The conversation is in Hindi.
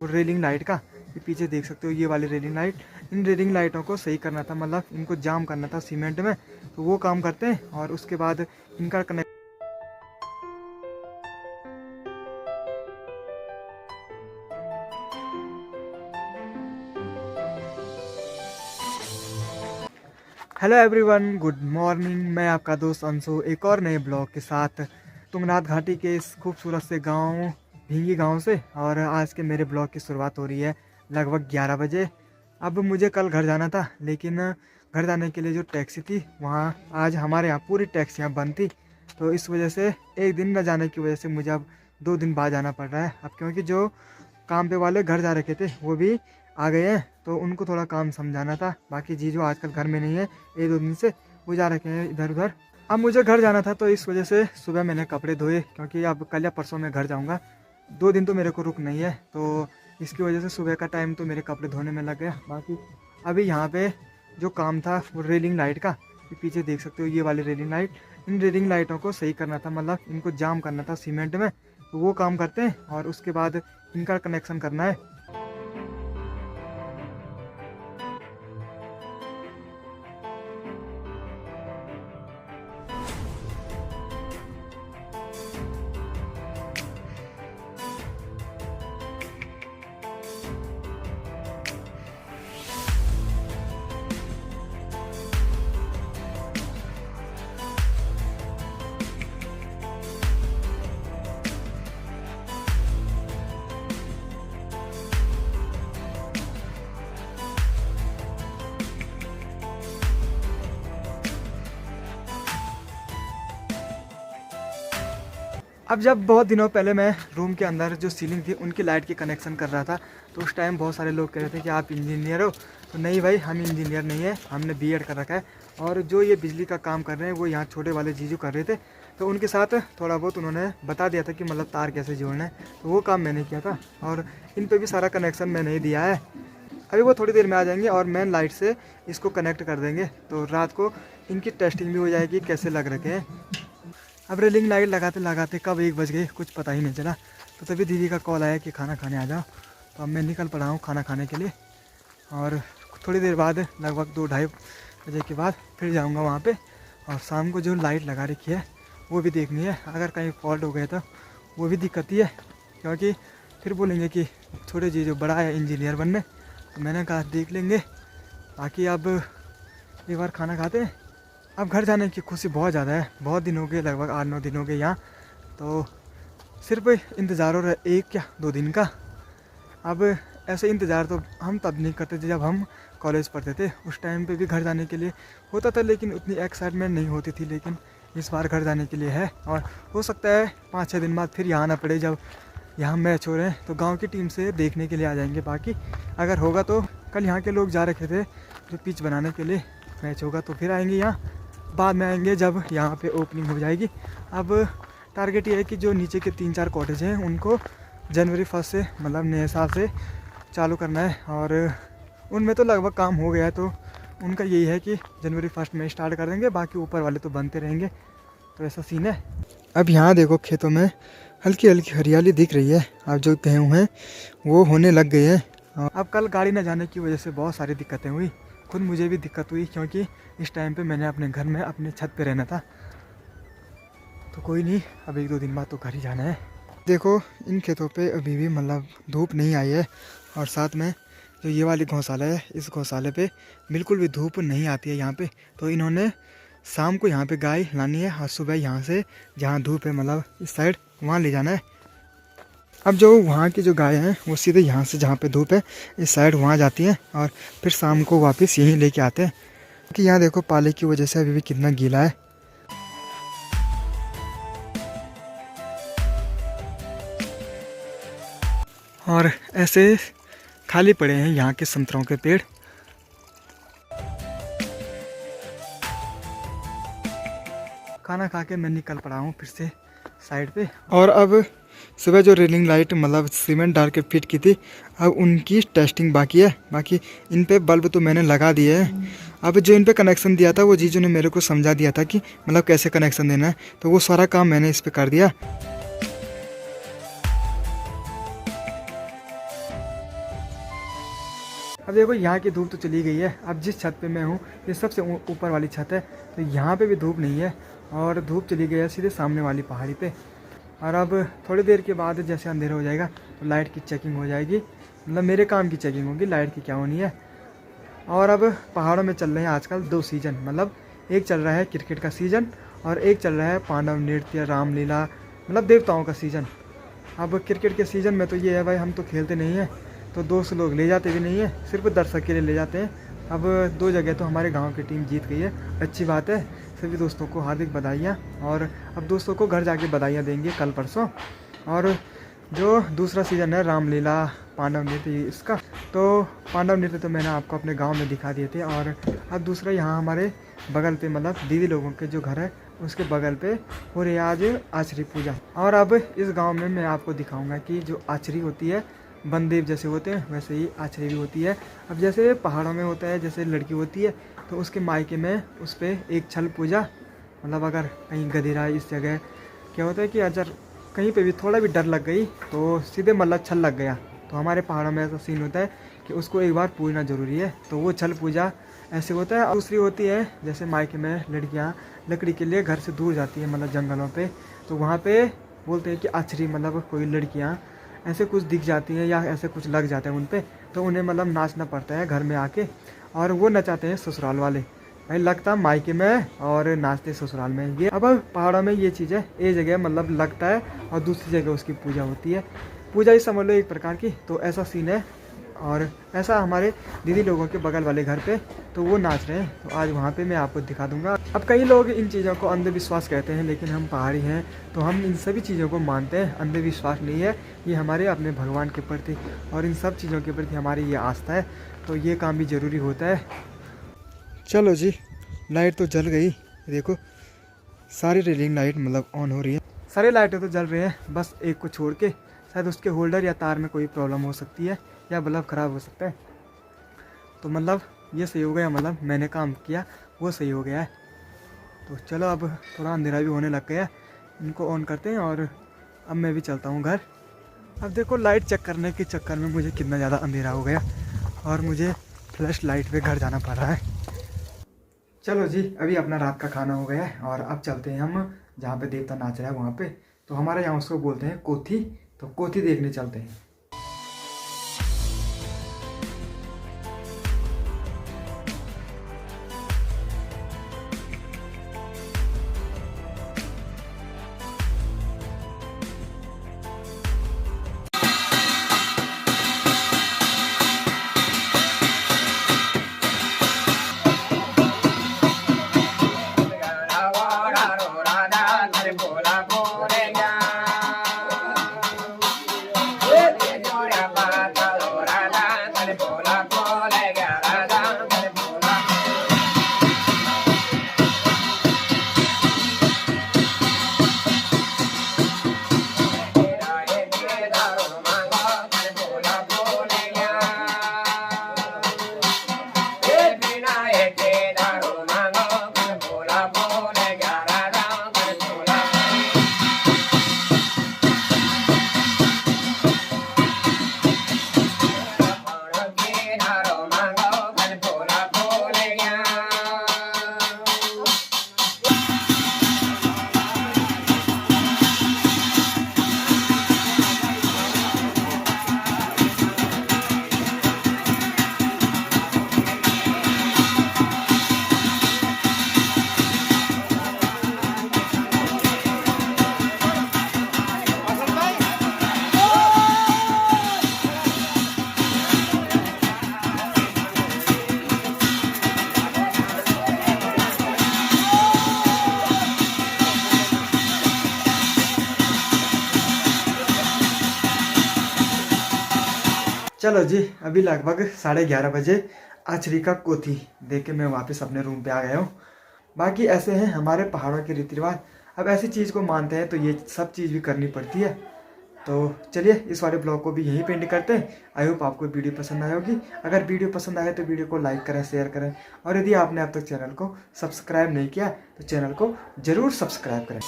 रेलिंग लाइट का, ये पीछे देख सकते हो ये वाली रेलिंग लाइट। इन रेलिंग लाइटों को सही करना था, मतलब इनको जाम करना था सीमेंट में, तो वो काम करते हैं और उसके बाद इनका connect. Hello everyone, good morning. मैं आपका दोस्त अंशु एक और नए ब्लॉग के साथ तुंगनाथ घाटी के इस खूबसूरत से गांव भींगी गांव से। और आज के मेरे ब्लॉग की शुरुआत हो रही है लगभग 11 बजे। अब मुझे कल घर जाना था, लेकिन घर जाने के लिए जो टैक्सी थी वहाँ आज हमारे यहाँ पूरी टैक्सियाँ बंद थी, तो इस वजह से एक दिन न जाने की वजह से मुझे अब 2 दिन बाद जाना पड़ रहा है। अब क्योंकि जो काम पे वाले घर जा रखे थे वो भी आ गए हैं, तो उनको थोड़ा काम समझाना था। बाकी जीजू आजकल घर में नहीं है, 1-2 दिन से वो जा रखे हैं इधर उधर। अब मुझे घर जाना था, तो इस वजह से सुबह मैंने कपड़े धोए, क्योंकि अब कल या परसों मैं घर जाऊंगा। 2 दिन तो मेरे को रुक नहीं है, तो इसकी वजह से सुबह का टाइम तो मेरे कपड़े धोने में लग गया। बाकी अभी यहाँ पे जो काम था वो रेलिंग लाइट का, ये पीछे देख सकते हो ये वाली रेलिंग लाइट। इन रेलिंग लाइटों को सही करना था, मतलब इनको जाम करना था सीमेंट में, तो वो काम करते हैं और उसके बाद इनका कनेक्शन करना है। अब जब बहुत दिनों पहले मैं रूम के अंदर जो सीलिंग थी उनकी लाइट की कनेक्शन कर रहा था, तो उस टाइम बहुत सारे लोग कह रहे थे कि आप इंजीनियर हो। तो नहीं भाई, हम इंजीनियर नहीं है, हमने बीएड कर रखा है। और जो ये बिजली का काम कर रहे हैं वो यहाँ छोटे वाले जीजू कर रहे थे, तो उनके साथ थोड़ा बहुत उन्होंने बता दिया था कि मतलब तार कैसे जोड़ना है, तो वो काम मैंने किया था। और इन पर भी सारा कनेक्शन मैंने ही दिया है। अभी वो थोड़ी देर में आ जाएंगे और मेन लाइट से इसको कनेक्ट कर देंगे, तो रात को इनकी टेस्टिंग भी हो जाएगी कैसे लग रखे हैं। अब रेलिंग लाइट लगाते लगाते कब 1 बज गए कुछ पता ही नहीं चला। तो तभी दीदी का कॉल आया कि खाना खाने आ जाओ, तो अब मैं निकल पड़ा हूँ खाना खाने के लिए। और थोड़ी देर बाद लगभग 2-2:30 बजे के बाद फिर जाऊँगा वहाँ पे। और शाम को जो लाइट लगा रखी है वो भी देखनी है, अगर कहीं फॉल्ट हो गया तो वो भी दिक्कत ही है, क्योंकि फिर बोलेंगे कि छोटे जी जो बड़ा है इंजीनियर बनने। तो मैंने कहा देख लेंगे। बाकी अब एक बार खाना खाते हैं। अब घर जाने की खुशी बहुत ज़्यादा है, बहुत दिन हो गए, लगभग 8-9 दिन हो गए यहाँ। तो सिर्फ इंतज़ार हो रहा है 1 या 2 दिन का। अब ऐसे इंतज़ार तो हम तब नहीं करते थे जब हम कॉलेज पढ़ते थे, उस टाइम पे भी घर जाने के लिए होता था, लेकिन उतनी एक्साइटमेंट नहीं होती थी। लेकिन इस बार घर जाने के लिए है, और हो सकता है 5-6 दिन बाद फिर यहाँ आना पड़े। जब यहाँ मैच हो रहे हैं तो गाँव की टीम से देखने के लिए आ जाएंगे। बाकी अगर होगा तो कल यहाँ के लोग जा रखे थे जो पिच बनाने के लिए, मैच होगा तो फिर आएंगे यहाँ, बाद में आएंगे जब यहाँ पे ओपनिंग हो जाएगी। अब टारगेट ये है कि जो नीचे के 3-4 कॉटेज हैं उनको जनवरी 1 से, मतलब नए साल से चालू करना है। और उनमें तो लगभग काम हो गया है, तो उनका यही है कि जनवरी 1 में स्टार्ट कर देंगे, बाकी ऊपर वाले तो बनते रहेंगे। तो ऐसा सीन है। अब यहाँ देखो खेतों में हल्की हल्की हरियाली दिख रही है, अब जो गेहूँ हैं वो होने लग गए हैं। अब कल गाड़ी न जाने की वजह से बहुत सारी दिक्कतें हुई, खुद मुझे भी दिक्कत हुई, क्योंकि इस टाइम पे मैंने अपने घर में अपने छत पे रहना था। तो कोई नहीं, अब 1-2 दिन बाद तो घर ही जाना है। देखो इन खेतों पे अभी भी मतलब धूप नहीं आई है, और साथ में जो ये वाली गौशाला है, इस गौशाले पे बिल्कुल भी धूप नहीं आती है यहाँ पे। तो इन्होंने शाम को यहाँ पे गाय लानी है और सुबह यहाँ से जहाँ धूप है, मतलब इस साइड, वहाँ ले जाना है। अब जो वहाँ की जो गाय हैं वो सीधे यहाँ से जहाँ पे धूप है इस साइड वहाँ जाती हैं, और फिर शाम को वापस यहीं लेके आते हैं। क्योंकि यहाँ देखो पाले की वजह से अभी भी कितना गीला है। और ऐसे खाली पड़े हैं यहाँ के संतरों के पेड़। खाना खा के मैं निकल पड़ा हूँ फिर से साइड पे। और अब सुबह जो रेलिंग लाइट मतलब सीमेंट डाल के फिट की थी, अब उनकी टेस्टिंग बाकी है। बाकी इन पे बल्ब तो मैंने लगा दिए हैं। अब जो इन पे कनेक्शन दिया था वो जीजू ने मेरे को समझा दिया था कि मतलब कैसे कनेक्शन देना है, तो वो सारा काम मैंने इस पे कर दिया। अब देखो यहाँ की धूप तो चली गई है। अब जिस छत पे मैं हूँ ये सबसे ऊपर वाली छत है, तो यहाँ पे भी धूप नहीं है और धूप चली गई है सीधे सामने वाली पहाड़ी पे। और अब थोड़ी देर के बाद जैसे अंधेरा हो जाएगा तो लाइट की चेकिंग हो जाएगी, मतलब मेरे काम की चेकिंग होगी, लाइट की क्या होनी है। और अब पहाड़ों में चल रहे हैं आजकल 2 सीज़न, मतलब एक चल रहा है क्रिकेट का सीज़न और एक चल रहा है पांडव नृत्य, रामलीला, मतलब देवताओं का सीज़न। अब क्रिकेट के सीज़न में तो ये है भाई, हम तो खेलते नहीं हैं तो दोस्त लोग ले जाते भी नहीं है, सिर्फ दर्शक के लिए ले जाते हैं। अब 2 जगह तो हमारे गांव की टीम जीत गई है, अच्छी बात है। सभी दोस्तों को हार्दिक बधाइयाँ। और अब दोस्तों को घर जाके बधाइयाँ देंगे कल परसों। और जो दूसरा सीज़न है रामलीला पांडव नृत्य, इसका तो पांडव नृत्य तो मैंने आपको अपने गांव में दिखा दिए थे। और अब दूसरा यहाँ हमारे बगल पे, मतलब दीदी लोगों के जो घर है उसके बगल पे हो रही है आज आचरी पूजा। और अब इस गांव में मैं आपको दिखाऊंगा कि जो आचरी होती है, बनदेव जैसे होते हैं वैसे ही आचरी भी होती है। अब जैसे पहाड़ों में होता है, जैसे लड़की होती है तो उसके मायके में उस पर एक छल पूजा, मतलब अगर कहीं गधेरा इस जगह क्या होता है कि अगर कहीं पे भी थोड़ा भी डर लग गई तो सीधे मतलब छल लग गया, तो हमारे पहाड़ों में ऐसा सीन होता है कि उसको एक बार पूजना ज़रूरी है, तो वो छल पूजा ऐसे होता है। दूसरी होती है जैसे मायके में लड़कियाँ लकड़ी के लिए घर से दूर जाती है, मतलब जंगलों पे, तो वहाँ पे बोलते हैं कि आचरी, मतलब कोई लड़कियाँ ऐसे कुछ दिख जाती हैं या ऐसे कुछ लग जाते हैं उन पे, तो उन्हें मतलब नाचना पड़ता है घर में आके, और वो नचाते हैं ससुराल वाले। भाई लगता मायके में और नाचते ससुराल में। ये अब पहाड़ों में ये चीज़ है, एक जगह मतलब लगता है और दूसरी जगह उसकी पूजा होती है। पूजा ही समझ लो एक प्रकार की, तो ऐसा सीन है। और ऐसा हमारे दीदी लोगों के बगल वाले घर पे तो वो नाच रहे हैं, तो आज वहाँ पे मैं आपको दिखा दूंगा। अब कई लोग इन चीज़ों को अंधविश्वास कहते हैं, लेकिन हम पहाड़ी हैं तो हम इन सभी चीज़ों को मानते हैं। अंधविश्वास नहीं है ये, हमारे अपने भगवान के प्रति और इन सब चीज़ों के प्रति हमारी ये आस्था है, तो ये काम भी ज़रूरी होता है। चलो जी, लाइट तो जल गई, देखो सारी रेलिंग लाइट मतलब ऑन हो रही है, सारी लाइटें तो जल रही हैं, बस एक को छोड़ के। शायद उसके होल्डर या तार में कोई प्रॉब्लम हो सकती है या बल्ब ख़राब हो सकता है, तो मतलब ये सही हो गया, मतलब मैंने काम किया वो सही हो गया है। तो चलो अब थोड़ा अंधेरा भी होने लग गया, इनको ऑन करते हैं और अब मैं भी चलता हूँ घर। अब देखो लाइट चेक करने के चक्कर में मुझे कितना ज़्यादा अंधेरा हो गया और मुझे फ्लैश लाइट पे घर जाना पड़ रहा है। चलो जी, अभी अपना रात का खाना हो गया है और अब चलते हैं हम जहाँ पे देवता नाच रहा है वहाँ पे, तो हमारे यहाँ उसको बोलते हैं कोठी, तो कोठी देखने चलते हैं। चलो जी, अभी लगभग 11:30 बजे आचरी का कोठी देख के मैं वापस अपने रूम पे आ गया हूँ। बाकी ऐसे हैं हमारे पहाड़ों के रीति रिवाज, अब ऐसी चीज़ को मानते हैं तो ये सब चीज़ भी करनी पड़ती है। तो चलिए इस वाले ब्लॉग को भी यहीं पे एंड करते हैं। आई होप आपको वीडियो पसंद आई होगी। अगर वीडियो पसंद आए तो वीडियो को लाइक करें, शेयर करें, और यदि आपने अब तक चैनल को सब्सक्राइब नहीं किया तो चैनल को ज़रूर सब्सक्राइब करें।